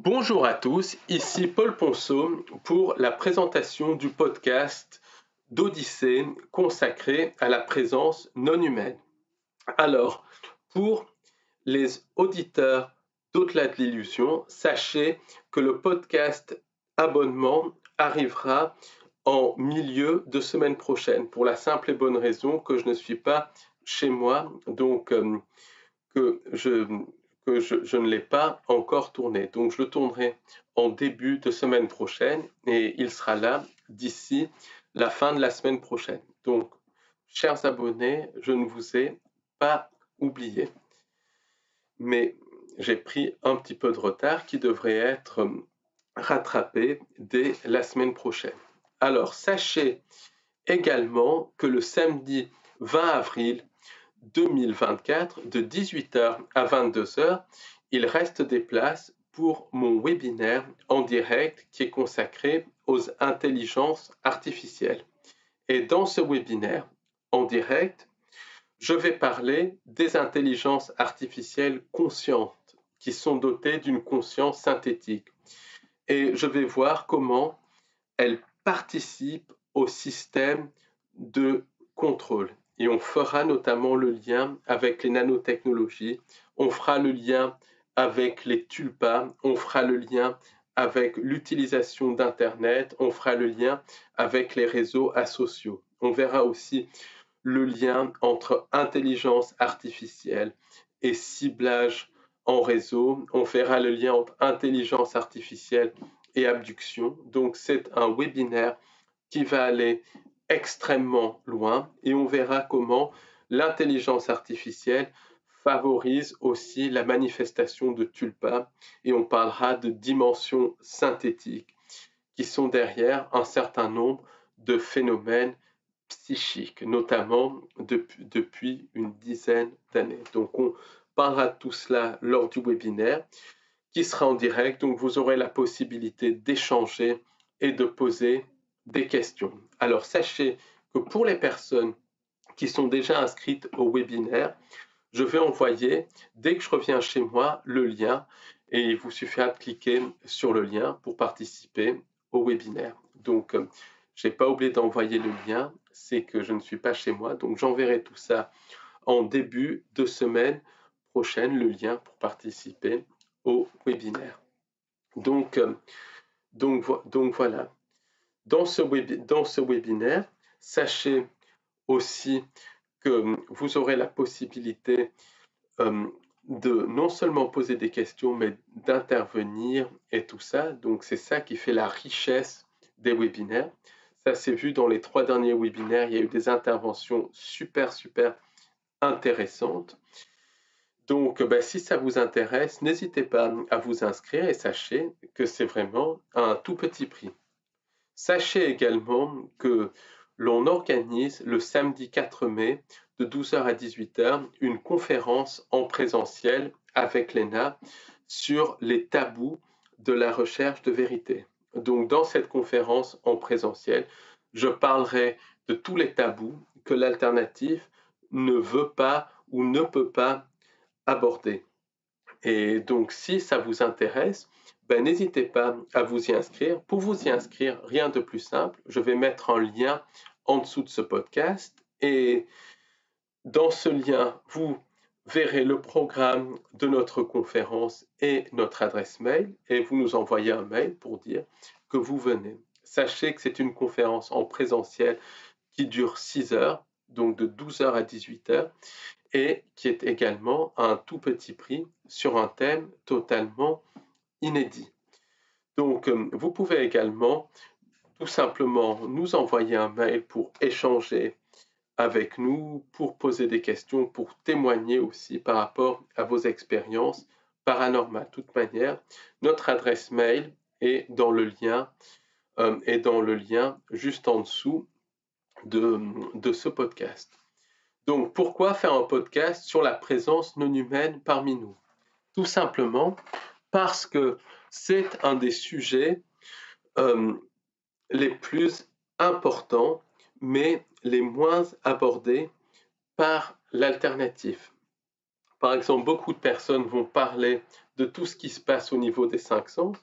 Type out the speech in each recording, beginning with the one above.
Bonjour à tous, ici Paul Ponceau pour la présentation du podcast d'Odyssée consacré à la présence non humaine. Alors, pour les auditeurs d'Au-delà de l'illusion, sachez que le podcast abonnement arrivera en milieu de semaine prochaine pour la simple et bonne raison que je ne suis pas chez moi, donc que je ne l'ai pas encore tourné. Donc je le tournerai en début de semaine prochaine et il sera là d'ici la fin de la semaine prochaine. Donc, chers abonnés, je ne vous ai pas oublié, mais j'ai pris un petit peu de retard qui devrait être rattrapé dès la semaine prochaine. Alors, sachez également que le samedi 20 avril 2024, de 18h à 22h, il reste des places pour mon webinaire en direct qui est consacré aux intelligences artificielles. Et dans ce webinaire en direct, je vais parler des intelligences artificielles conscientes qui sont dotées d'une conscience synthétique. Et je vais voir comment elles participent au système de contrôle. Et on fera notamment le lien avec les nanotechnologies, on fera le lien avec les tulpas, on fera le lien avec l'utilisation d'Internet, on fera le lien avec les réseaux asociaux. On verra aussi le lien entre intelligence artificielle et ciblage en réseau. On fera le lien entre intelligence artificielle et abduction. Donc c'est un webinaire qui va aller extrêmement loin et on verra comment l'intelligence artificielle favorise aussi la manifestation de tulpas et on parlera de dimensions synthétiques qui sont derrière un certain nombre de phénomènes psychiques, notamment depuis une dizaine d'années. Donc on parlera de tout cela lors du webinaire qui sera en direct, donc vous aurez la possibilité d'échanger et de poser des questions. Alors sachez que pour les personnes qui sont déjà inscrites au webinaire, je vais envoyer, dès que je reviens chez moi, le lien et il vous suffira de cliquer sur le lien pour participer au webinaire. Donc, je n'ai pas oublié d'envoyer le lien, c'est que je ne suis pas chez moi, donc j'enverrai tout ça en début de semaine prochaine, le lien pour participer au webinaire. Donc, voilà. Dans ce webinaire, sachez aussi que vous aurez la possibilité de non seulement poser des questions, mais d'intervenir et tout ça. Donc, c'est ça qui fait la richesse des webinaires. Ça s'est vu dans les 3 derniers webinaires, il y a eu des interventions super intéressantes. Donc, si ça vous intéresse, n'hésitez pas à vous inscrire et sachez que c'est vraiment un tout petit prix. Sachez également que l'on organise le samedi 4 mai de 12h à 18h une conférence en présentiel avec l'ENA sur les tabous de la recherche de vérité. Donc dans cette conférence en présentiel, je parlerai de tous les tabous que l'alternative ne veut pas ou ne peut pas aborder. Et donc si ça vous intéresse, n'hésitez pas à vous y inscrire. Pour vous y inscrire, rien de plus simple, je vais mettre un lien en dessous de ce podcast et dans ce lien, vous verrez le programme de notre conférence et notre adresse mail et vous nous envoyez un mail pour dire que vous venez. Sachez que c'est une conférence en présentiel qui dure 6 heures, donc de 12h à 18h et qui est également à un tout petit prix sur un thème totalement inédit. Donc, vous pouvez également tout simplement nous envoyer un mail pour échanger avec nous, pour poser des questions, pour témoigner aussi par rapport à vos expériences paranormales. De toute manière, notre adresse mail est dans le lien juste en dessous de ce podcast. Donc, pourquoi faire un podcast sur la présence non humaine parmi nous? Tout simplement parce que c'est un des sujets les plus importants, mais les moins abordés par l'alternative. Par exemple, beaucoup de personnes vont parler de tout ce qui se passe au niveau des cinq sens,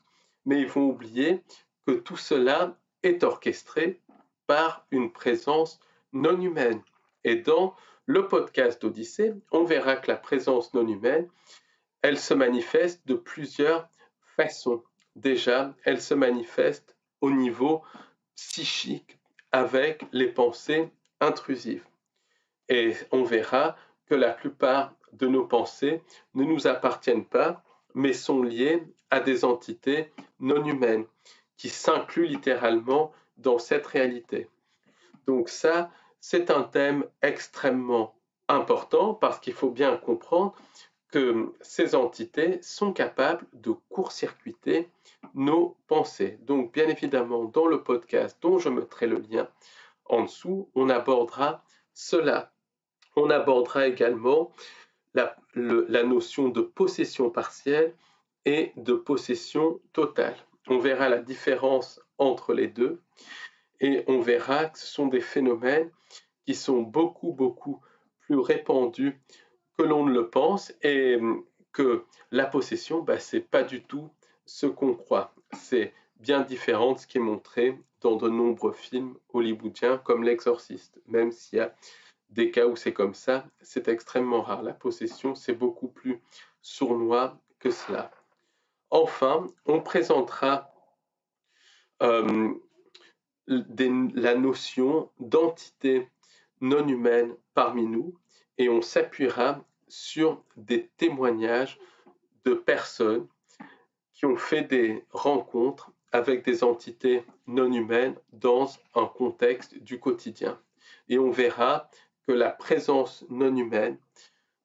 mais ils vont oublier que tout cela est orchestré par une présence non humaine. Et dans le podcast d'Odyssée, on verra que la présence non humaine, elle se manifeste de plusieurs façons. Déjà, elle se manifeste au niveau psychique avec les pensées intrusives. Et on verra que la plupart de nos pensées ne nous appartiennent pas, mais sont liées à des entités non humaines qui s'incluent littéralement dans cette réalité. Donc ça, c'est un thème extrêmement important parce qu'il faut bien comprendre que ces entités sont capables de court-circuiter nos pensées. Donc bien évidemment, dans le podcast dont je mettrai le lien en dessous, on abordera cela. On abordera également la notion de possession partielle et de possession totale. On verra la différence entre les deux et on verra que ce sont des phénomènes qui sont beaucoup plus répandus que l'on ne le pense et que la possession, c'est pas du tout ce qu'on croit. C'est bien différent de ce qui est montré dans de nombreux films hollywoodiens comme L'Exorciste, même s'il y a des cas où c'est comme ça, c'est extrêmement rare. La possession, c'est beaucoup plus sournois que cela. Enfin, on présentera euh, la notion d'entité non humaine parmi nous et on s'appuiera sur des témoignages de personnes qui ont fait des rencontres avec des entités non humaines dans un contexte du quotidien. Et on verra que la présence non humaine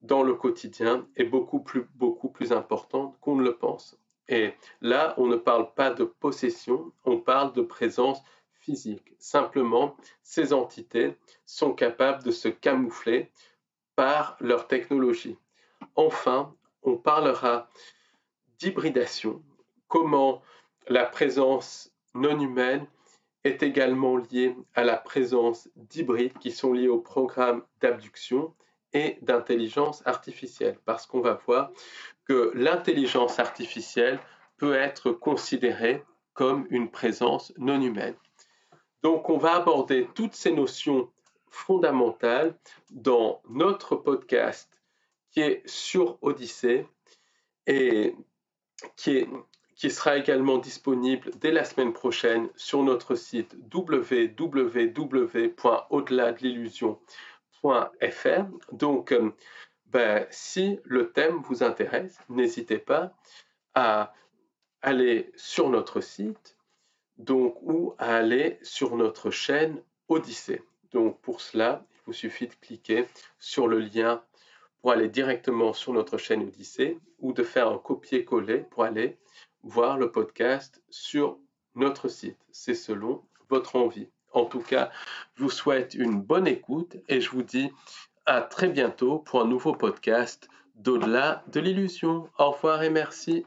dans le quotidien est beaucoup plus importante qu'on ne le pense. Et là, on ne parle pas de possession, on parle de présence physique. Simplement, ces entités sont capables de se camoufler par leur technologie. Enfin, on parlera d'hybridation, comment la présence non humaine est également liée à la présence d'hybrides qui sont liés au programme d'abduction et d'intelligence artificielle, parce qu'on va voir que l'intelligence artificielle peut être considérée comme une présence non humaine. Donc on va aborder toutes ces notions fondamentales dans notre podcast qui est sur Odyssée et qui sera également disponible dès la semaine prochaine sur notre site www.au-delà-de-l'illusion.fr. Donc, si le thème vous intéresse, n'hésitez pas à aller sur notre site ou à aller sur notre chaîne Odyssée. Donc, pour cela, il vous suffit de cliquer sur le lien pour aller directement sur notre chaîne Odyssée ou de faire un copier-coller pour aller voir le podcast sur notre site. C'est selon votre envie. En tout cas, je vous souhaite une bonne écoute et je vous dis à très bientôt pour un nouveau podcast d'Au-delà de l'illusion. Au revoir et merci.